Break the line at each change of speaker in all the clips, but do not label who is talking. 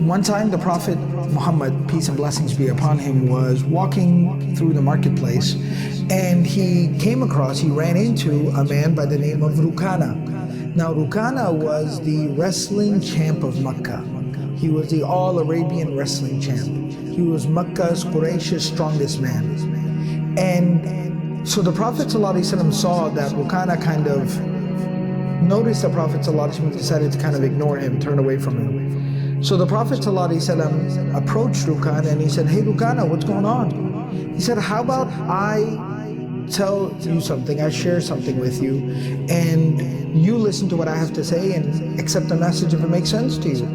One time the Prophet Muhammad, peace and blessings be upon him, was walking through the marketplace, and he ran into a man by the name of Rukana. Now Rukana was the wrestling champ of Mecca. He was the all-Arabian wrestling champ. He was Mecca's, Quraysh's strongest man. And so the Prophet ﷺ saw that Rukana kind of noticed the Prophet ﷺ, decided to kind of ignore him, turn away from him. So the Prophet ﷺ approached Rukana and he said, "Hey Rukana, what's going on?" He said, "How about I tell you something, I share something with you, and you listen to what I have to say and accept the message if it makes sense to you."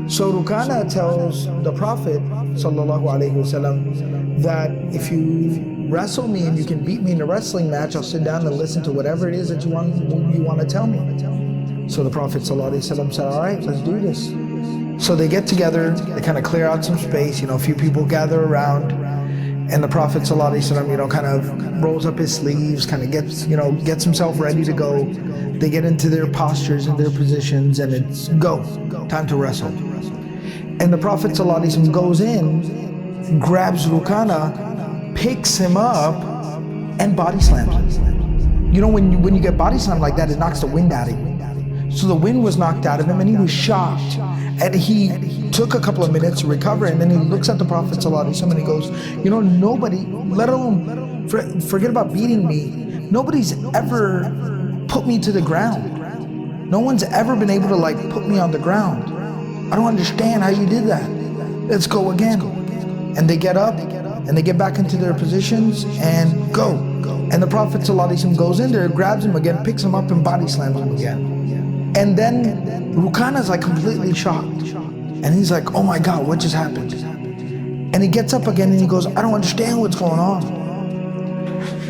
So Rukana tells the Prophet ﷺ that if you wrestle me and you can beat me in a wrestling match, I'll sit down and listen to whatever it is that you want to tell me. So the Prophet ﷺ said, "All right, let's do this." So they get together, they kind of clear out some space, a few people gather around, and the Prophet ﷺ, kind of rolls up his sleeves, kind of gets himself ready to go. They get into their postures and their positions, and it's go, time to wrestle. And the Prophet ﷺ goes in, grabs Rukana, picks him up, and body slams him. When you get body slammed like that, it knocks the wind out of you. So the wind was knocked out of him, and he was shocked. And he took a couple of minutes to recover, and then he looks at the Prophet ﷺ and he goes, nobody, let alone, forget about beating me, nobody's ever put me to the ground. No one's ever been able to put me on the ground. I don't understand how you did that. Let's go again. And they get up, and they get back into their positions, and go. And the Prophet ﷺ goes in there, grabs him again, picks him up, and body slams him again. And then Rukana's completely shocked. And he's like, "Oh my God, what just happened?" And he gets up again and he goes, "I don't understand what's going on."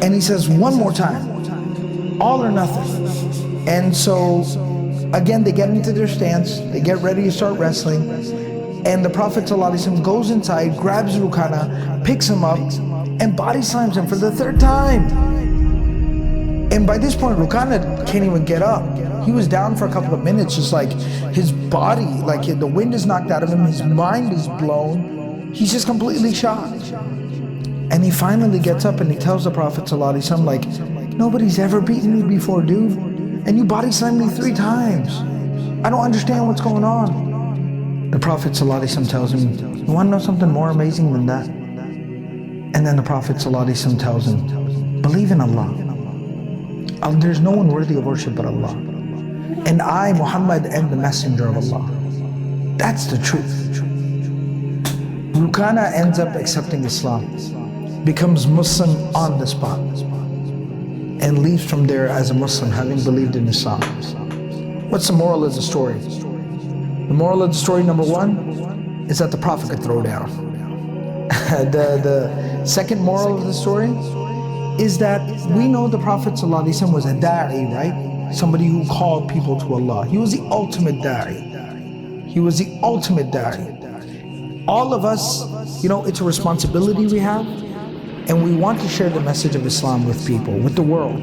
And he says, "One more time, all or nothing." And so again, they get into their stance, they get ready to start wrestling. And the Prophet ﷺ goes inside, grabs Rukana, picks him up, and body slams him for the third time. And by this point, Rukana can't even get up. He was down for a couple of minutes, just his body, the wind is knocked out of him, his mind is blown. He's just completely shocked. And he finally gets up and he tells the Prophet ﷺ, "Nobody's ever beaten me before, dude. And you body slammed me 3 times. I don't understand what's going on." The Prophet ﷺ tells him, "You want to know something more amazing than that?" And then the Prophet ﷺ tells him, "Believe in Allah. There's no one worthy of worship but Allah. And I, Muhammad, am the messenger of Allah." That's the truth. Rukana ends up accepting Islam, becomes Muslim on the spot, and leaves from there as a Muslim, having believed in Islam. What's the moral of the story? The moral of the story, number 1, is that the Prophet could throw down. The second moral of the story is that we know the Prophet ﷺ was a da'i, right? Somebody who called people to Allah. He was the ultimate da'i. He was the ultimate da'i. All of us, it's a responsibility we have, and we want to share the message of Islam with people, with the world.